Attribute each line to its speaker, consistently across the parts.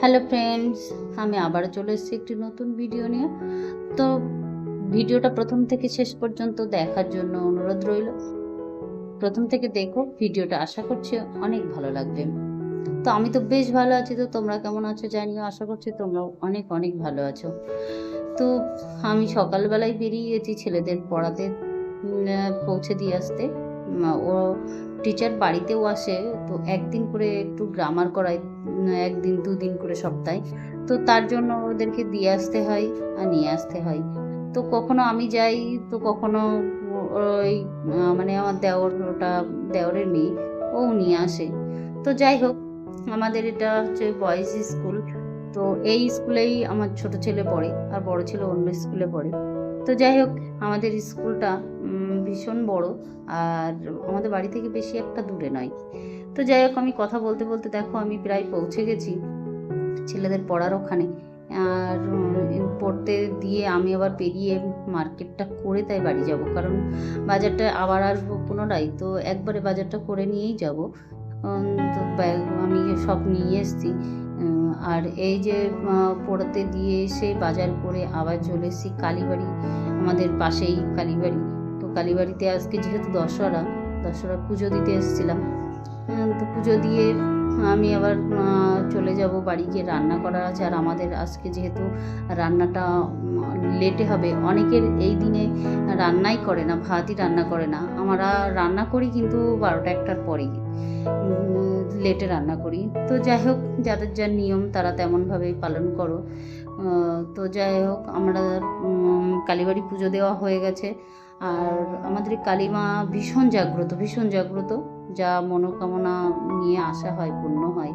Speaker 1: Hello friends, আমি আবারও চলে এসেছি একটি নতুন ভিডিও নিয়ে। তো ভিডিওটা প্রথম থেকে শেষ পর্যন্ত দেখার জন্য অনুরোধ রইল। প্রথম থেকে দেখো ভিডিওটা, আশা করছি অনেক ভালো লাগবে। তো আমি তো বেশ ভালো আছি, তো তোমরা কেমন আছো জানিও। আশা করছি তোমরাও অনেক অনেক ভালো আছো। তো আমি সকালবেলায় বেরিয়ে গেছি ছেলেদের পড়াতে পৌঁছে দিয়ে আসতে। ও টিচার বাড়িতেও আসে, তো একদিন করে একটু গ্রামার করায়, একদিন দুদিন করে সপ্তাহে। তো তার জন্য ওদেরকে দিয়ে আসতে হয় আর নিয়ে আসতে হয়। তো কখনো আমি যাই, তো কখনো ওই মানে আমার দেওরের মেয়ে, ও নিয়ে আসে। তো যাই হোক, আমাদের এটা হচ্ছে বয়েজ স্কুল। তো এই স্কুলেই আমার ছোট ছেলে পড়ে, আর বড় ছেলে অন্য স্কুলে পড়ে। তো যাই হোক, আমাদের স্কুলটা ভীষণ বড়, আর আমাদের বাড়ি থেকে বেশি একটা দূরে নয়। তো যাই হোক, আমি কথা বলতে বলতে দেখো আমি প্রায় পৌঁছে গেছি ছেলেদের পড়ার ওখানে। আর পড়তে দিয়ে আমি আবার পেরিয়ে মার্কেটটা করে তাই বাড়ি যাব, কারণ বাজারটা আবার আসবো পুনরায়, তো একবারে বাজারটা করে নিয়েই যাব। তো আমি সব নিয়ে এসেছি। আর এই যে পড়তে দিয়ে এসে বাজার করে আবার চলে এসেছি কালীবাড়ি, আমাদের পাশেই কালীবাড়ি। তো কালীবাড়িতে আজকে যেহেতু দশহরা পুজো দিতে এসেছিলাম। তো পুজো দিয়ে আমি আবার চলে যাব বাড়ি, গিয়ে রান্না করার আছে। আর আমাদের আজকে যেহেতু রান্নাটা লেটে হবে, অনেকের এই দিনে রান্নাই করে না, ভাতই রান্না করে না। আমরা রান্না করি কিন্তু 12টা-1টার পরেই, লেটে রান্না করি। তো যাই হোক, যাদের যার নিয়ম তারা তেমনভাবেই পালন করো। তো যাই হোক, আমরা কালীবাড়ি পুজো দেওয়া হয়ে গেছে। আর আমাদের কালীমা ভীষণ জাগ্রত, যা মনোকামনা নিয়ে আসা হয় পূর্ণ হয়।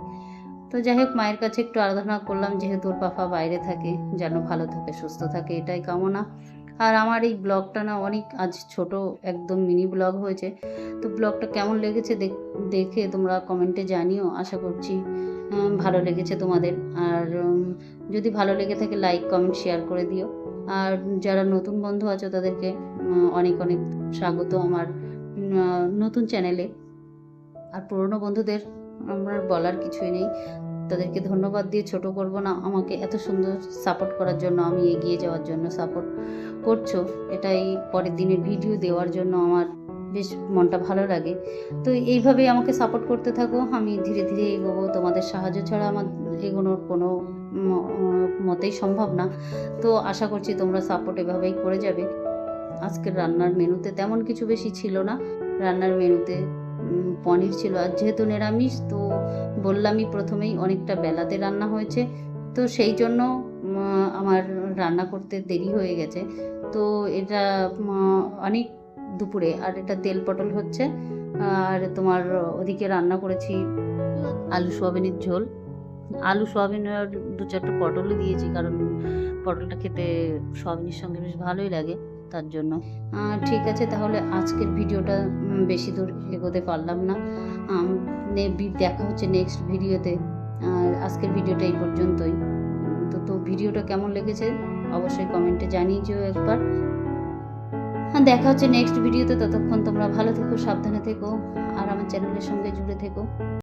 Speaker 1: তো যাই হোক, মায়ের কাছে একটু আরাধনা করলাম, যেহেতু ওর পাপা বাইরে থাকে, যেন ভালো থাকে সুস্থ থাকে, এটাই কামনা। আর আমার এই ব্লগটা না অনেক আজ ছোট, একদম মিনি ব্লগ হয়েছে। তো ব্লগটা কেমন লেগেছে দেখে তোমরা কমেন্টে জানিও। আশা করছি ভালো লেগেছে তোমাদের। আর যদি ভালো লেগে থাকে লাইক কমেন্ট শেয়ার করে দিও। আর যারা নতুন বন্ধু আছো তাদেরকে অনেক অনেক স্বাগত আমার নতুন চ্যানেলে। আর পুরনো বন্ধুদের আমার বলার কিছুই নেই, তাদেরকে ধন্যবাদ দিয়ে ছোট করব না। আমাকে এত সুন্দর সাপোর্ট করার জন্য, আমি এগিয়ে যাওয়ার জন্য সাপোর্ট করছো, এটাই পরের দিনের ভিডিও দেওয়ার জন্য আমার বেশ মনটা ভালো লাগে। তো এইভাবেই আমাকে সাপোর্ট করতে থাকো, আমি ধীরে ধীরে এগোবো। তোমাদের সাহায্য ছাড়া আমার এগোনোর কোনো মতেই সম্ভব না। তো আশা করছি তোমরা সাপোর্ট এভাবেই করে যাবে। আজকের রান্নার মেনুতে তেমন কিছু বেশি ছিল না। রান্নার মেনুতে পনির ছিল, আর যেহেতু নিরামিষ, তো বললামই প্রথমেই অনেকটা বেলাতে রান্না হয়েছে। তো সেই জন্য আমার রান্না করতে দেরি হয়ে গেছে। তো এটা অনেক দুপুরে, আর এটা তেল পটল হচ্ছে। আর তোমার ওদিকে রান্না করেছি আলু সোয়াবিনের ঝোল। আলু সোয়াবিন আর 2-4টা পটলও দিয়েছি, কারণ পটলটা খেতে সোয়াবিনের সঙ্গে বেশ ভালোই লাগে, তার জন্য। ঠিক আছে, তাহলে আজকের ভিডিওটা বেশি দূর এগোতে পারলাম না। দেখা হচ্ছে নেক্সট ভিডিওতে। আর আজকের ভিডিওটা এই পর্যন্তই। তো ভিডিওটা কেমন লেগেছে অবশ্যই কমেন্টে জানিয়ে যেও একবার। দেখা হচ্ছে নেক্সট ভিডিওতে। ততক্ষণ তোমরা ভালো থেকো, সাবধানে থেকো, আর আমার চ্যানেলের সঙ্গে জুড়ে থেকো।